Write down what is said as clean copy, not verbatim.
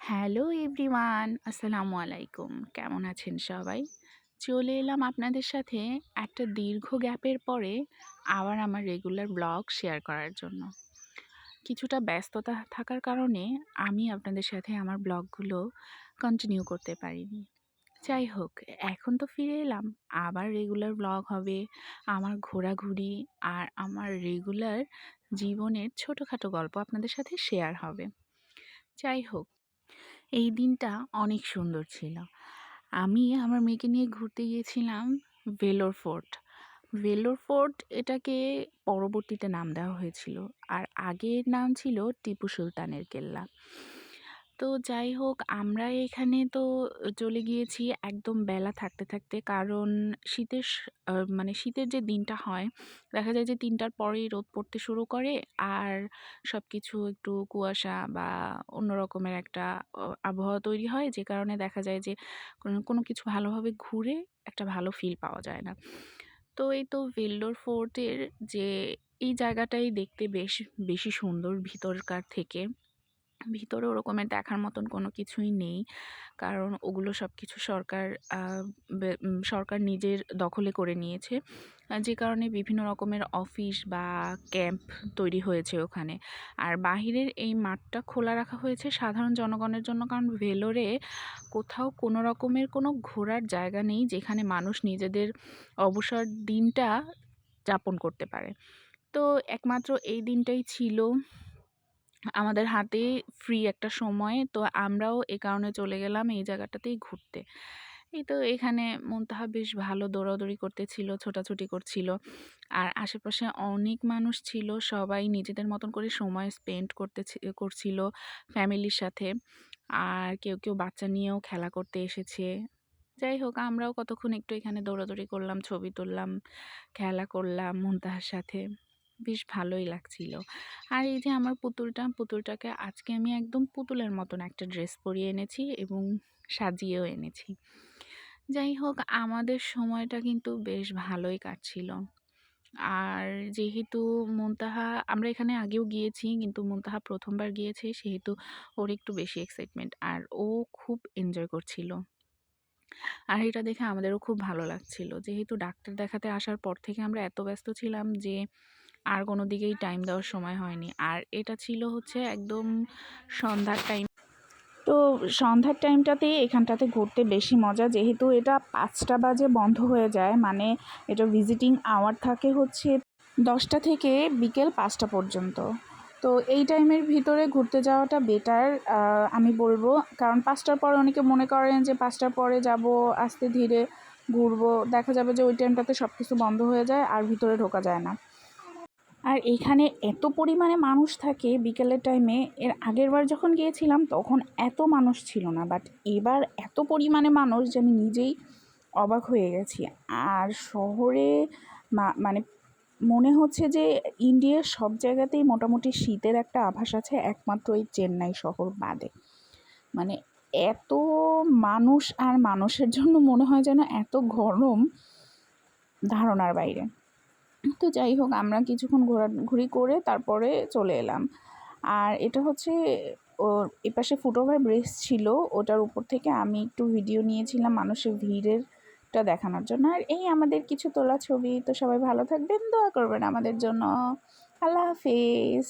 Hello everyone, আসসালামু আলাইকুম। কেমন আছেন সবাই? চলে এলাম আপনাদের সাথে একটা দীর্ঘ গ্যাপের পরে আবার আমার রেগুলার ব্লগ শেয়ার করার জন্য। কিছুটা ব্যস্ততা থাকার কারণে আমি আপনাদের সাথে আমার ব্লগগুলো কন্টিনিউ করতে পারিনি। যাই হোক, এখন তো ফিরে এলাম। আবার রেগুলার ব্লগ হবে, আমার ঘোরাঘুরি আর আমার রেগুলার জীবনের ছোটোখাটো গল্প আপনাদের সাথে শেয়ার হবে। যাই হোক, এই দিনটা অনেক সুন্দর ছিল। আমি আমার মেয়েকে নিয়ে ঘুরতে গিয়েছিলাম ভেলোর ফোর্ট। ভেলোর ফোর্ট এটাকে পরবর্তীতে নাম দেওয়া হয়েছিল। আর আগের নাম ছিল টিপু সুলতানের কেল্লা। তো যাই হোক, আমরা এখানে তো চলে গিয়েছি একদম বেলা থাকতে থাকতে, কারণ শীতের মানে শীতের যে দিনটা হয়, দেখা যায় যে ৩টার পরেই রোদ পড়তে শুরু করে আর সব কিছু একটু কুয়াশা বা অন্য রকমের একটা আবহাওয়া তৈরি হয়, যে কারণে দেখা যায় যে কোনো কিছু ভালোভাবে ঘুরে একটা ভালো ফিল পাওয়া যায় না। তো এই তো ভেল্লোর ফোর্টের যে এই জায়গাটাই দেখতে বেশ বেশি সুন্দর ভিতরকার থেকে। ভিতরে ওরকমের দেখার মতন কোনো কিছুই নেই। কারণ ওগুলো সবকিছু সরকার আ সরকার নিজের দখলে করে নিয়েছে। যে কারণে বিভিন্ন রকমের অফিস বা ক্যাম্প তৈরি হয়েছে ওখানে। আর বাহিরের এই মাঠটা খোলা রাখা হয়েছে সাধারণ জনগণের জন্য। কারণ ভেলোরে কোথাও কোনো রকমের কোনো ঘোরার জায়গা নেই, যেখানে মানুষ নিজেদের অবসর দিনটা যাপন করতে পারে। তো একমাত্র এই দিনটাই ছিল আমাদের হাতে ফ্রি একটা সময়। তো আমরাও এ কারণে চলে গেলাম এই জায়গাটাতেই ঘুরতে। এই তো এখানে মুনতাহা বেশ ভালো দৌড়াদৌড়ি করতেছিল, ছোটাছুটি করছিল। আর আশেপাশে অনেক মানুষ ছিল। সবাই নিজেদের মতন করে সময় স্পেন্ড করছিল ফ্যামিলির সাথে। আর কেউ বাচ্চা নিয়েও খেলা করতে এসেছে। যাই হোক, আমরাও কতক্ষণ একটু এখানে দৌড়াদৌড়ি করলাম, ছবি তুললাম, খেলা করলাম মুনতাহার সাথে। বেশ ভালোই লাগছিল। আর এই যে আমার পুতুলটাকে আজকে আমি একদম পুতুলের মতন একটা ড্রেস পরিয়ে এনেছি এবং সাজিয়েও এনেছি। যাই হোক, আমাদের সময়টা কিন্তু বেশ ভালোই কাটছিল। আর যেহেতু মুনতাহা, আমরা এখানে আগেও গিয়েছি কিন্তু মুনতাহা ১ম বার গিয়েছে, সেহেতু ওর একটু বেশি এক্সাইটমেন্ট আর ও খুব এনজয় করছিল। আর এটা দেখে আমাদেরও খুব ভালো লাগছিল। যেহেতু ডাক্তার দেখাতে আসার পর থেকে আমরা এত ব্যস্ত ছিলাম যে আর কোনো দিকেই টাইম দেওয়ার সময় হয়নি। আর এটা ছিল হচ্ছে একদম সন্ধ্যার টাইম। তো সন্ধ্যার টাইমটাতে এখানটাতে ঘুরতে বেশি মজা, যেহেতু এটা ৫টা বাজে বন্ধ হয়ে যায়। মানে এটা ভিজিটিং আওয়ার থাকে হচ্ছে ১০টা থেকে বিকেল ৫টা পর্যন্ত। তো এই টাইমের ভিতরে ঘুরতে যাওয়াটা বেটার আমি বলবো। কারণ ৫টার পরে অনেকে মনে করেন যে ৫টার পরে যাব, আস্তে ধীরে ঘুরবো, দেখা যাবে যে ওই টাইমটাতে সব কিছু বন্ধ হয়ে যায় আর ভিতরে ঢোকা যায় না। আর এইখানে এত পরিমাণে মানুষ থাকে বিকেলের টাইমে। এর আগেরবার যখন গিয়েছিলাম তখন এত মানুষ ছিল না, বাট এবার এত পরিমাণে মানুষ যে আমি নিজেই অবাক হয়ে গেছি। আর শহরে মানে মনে হচ্ছে যে ইন্ডিয়ার সব জায়গাতেই মোটামুটি শীতের একটা আভাস আছে, একমাত্র এই চেন্নাই শহর বাদে। মানে এত মানুষ, আর মানুষের জন্য মনে হয় যেন এত গরম, ধারণার বাইরে। তো যাই হোক, আমরা কিছুক্ষণ ঘোরাঘুরি করে তারপরে চলে এলাম। আর এটা হচ্ছে ওর এপাশে ফুটওভার ব্রিজ ছিল, ওটার উপর থেকে আমি একটু ভিডিও নিয়েছিলাম মানুষের ভিড়েরটা দেখানোর জন্য। আর এই আমাদের কিছু তোলা ছবি। তো সবাই ভালো থাকবেন, দোয়া করবেন আমাদের জন্য। আল্লাহ হাফেজ।